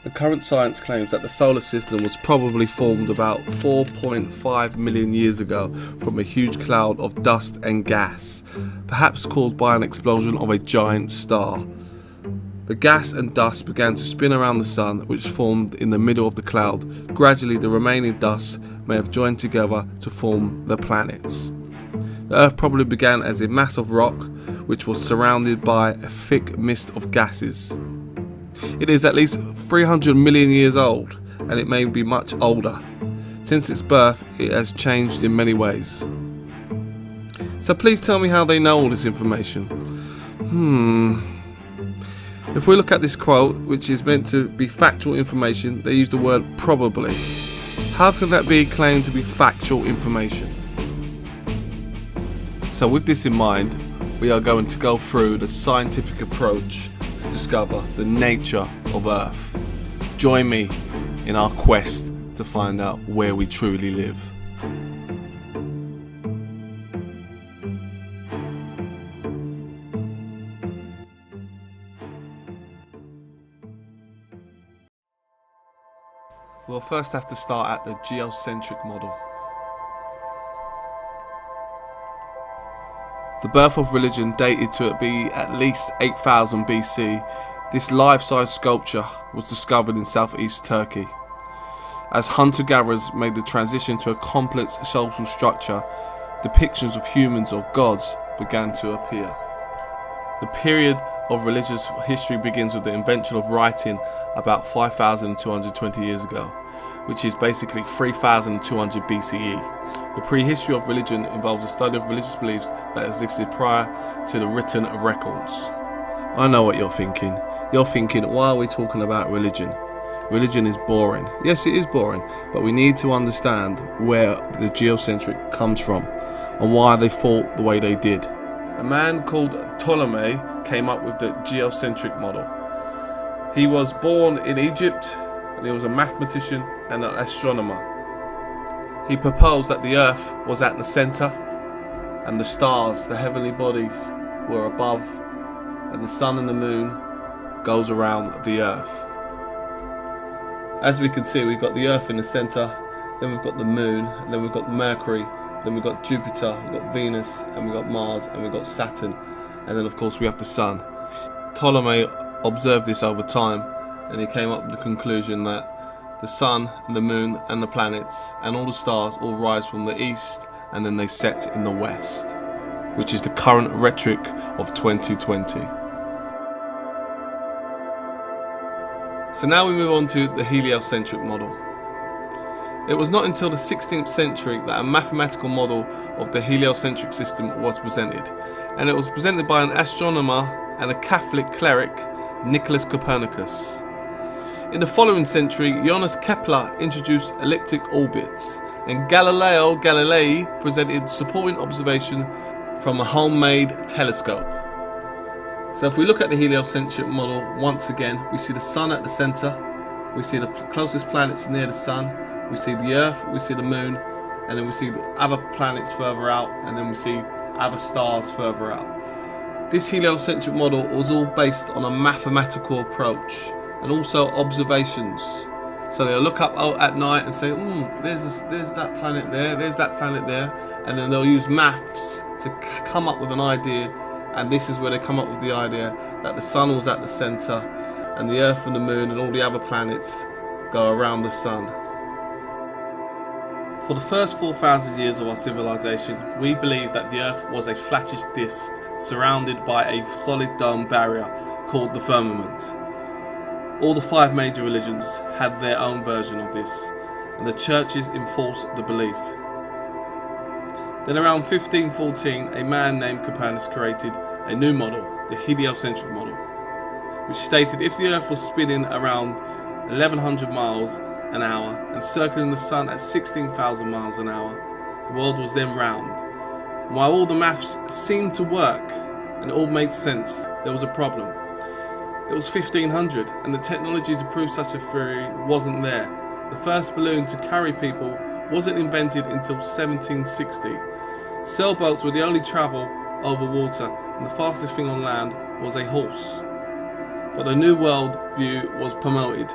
The current science claims that the solar system was probably formed about 4.5 million years ago from a huge cloud of dust and gas, perhaps caused by an explosion of a giant star. The gas and dust began to spin around the sun, which formed in the middle of the cloud. Gradually, the remaining dust may have joined together to form the planets. The Earth probably began as a mass of rock, which was surrounded by a thick mist of gases. It is at least 300 million years old, and it may be much older. Since its birth, it has changed in many ways. So please tell me how they know all this information. If we look at this quote, which is meant to be factual information, they use the word probably. How can that be claimed to be factual information? So with this in mind, we are going to go through the scientific approach to discover the nature of Earth. Join me in our quest to find out where we truly live. We'll first have to start at the geocentric model. The birth of religion dated to be at least 8000 BC. This life-size sculpture was discovered in southeast Turkey. As hunter-gatherers made the transition to a complex social structure, depictions of humans or gods began to appear. The period of religious history begins with the invention of writing about 5220 years ago, which is basically 3200 BCE. The prehistory of religion involves the study of religious beliefs that existed prior to the written records. I know what you're thinking. You're thinking, why are we talking about religion? Religion is boring. Yes, it is boring, but we need to understand where the geocentric comes from and why they thought the way they did. A man called Ptolemy came up with the geocentric model. He was born in Egypt, and he was a mathematician and an astronomer. He proposed that the Earth was at the center, and the stars, the heavenly bodies, were above, and the sun and the moon goes around the Earth. As we can see, we've got the Earth in the center, then we've got the moon, and then we've got Mercury, then we've got Jupiter, we've got Venus, and we've got Mars, and we've got Saturn, and then of course we have the sun. Ptolemy observed this over time, and he came up with the conclusion that the sun and the moon and the planets and all the stars all rise from the east and then they set in the west, which is the current rhetoric of 2020. So now we move on to the heliocentric model. It was not until the 16th century that a mathematical model of the heliocentric system was presented, and it was presented by an astronomer and a Catholic cleric, Nicholas Copernicus. In the following century, Johannes Kepler introduced elliptic orbits, and Galileo Galilei presented supporting observation from a homemade telescope. So if we look at the heliocentric model once again, we see the sun at the center, we see the closest planets near the sun, we see the Earth, we see the moon, and then we see the other planets further out, and then we see other stars further out. This heliocentric model was all based on a mathematical approach and also observations. So they'll look up at night and say, there's that planet there, there's that planet there, and then they'll use maths to come up with an idea, and this is where they come up with the idea that the sun was at the center, and the Earth and the moon and all the other planets go around the sun. For the first 4,000 years of our civilization, we believe that the Earth was a flattish disk surrounded by a solid dome barrier called the firmament. All the 5 major religions had their own version of this, and the churches enforced the belief. Then around 1514, a man named Copernicus created a new model, the heliocentric model, which stated if the Earth was spinning around 1100 miles an hour and circling the sun at 16,000 miles an hour, the world was then round. And while all the maths seemed to work and it all made sense, there was a problem. It was 1500 and the technology to prove such a theory wasn't there. The first balloon to carry people wasn't invented until 1760. Sailboats were the only travel over water, and the fastest thing on land was a horse. But a new world view was promoted,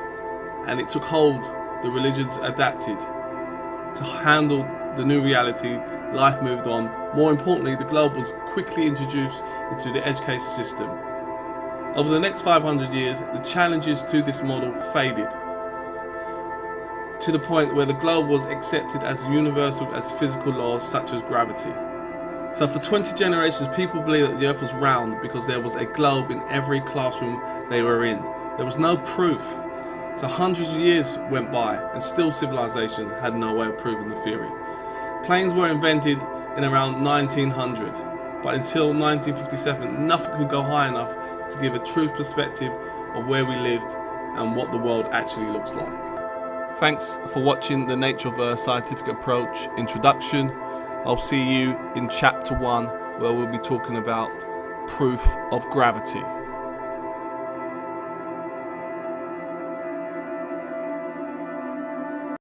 and it took hold. The religions adapted to handle the new reality. Life moved on. More importantly, the globe was quickly introduced into the education system. Over the next 500 years, the challenges to this model faded, to the point where the globe was accepted as universal as physical laws such as gravity. So for 20 generations, people believed that the earth was round because there was a globe in every classroom they were in. There was no proof. So hundreds of years went by and still civilizations had no way of proving the theory. Planes were invented in around 1900, but until 1957, nothing could go high enough to give a true perspective of where we lived and what the world actually looks like. Thanks for watching the Nature of Earth Scientific Approach introduction. I'll see you in chapter 1, where we'll be talking about proof of gravity.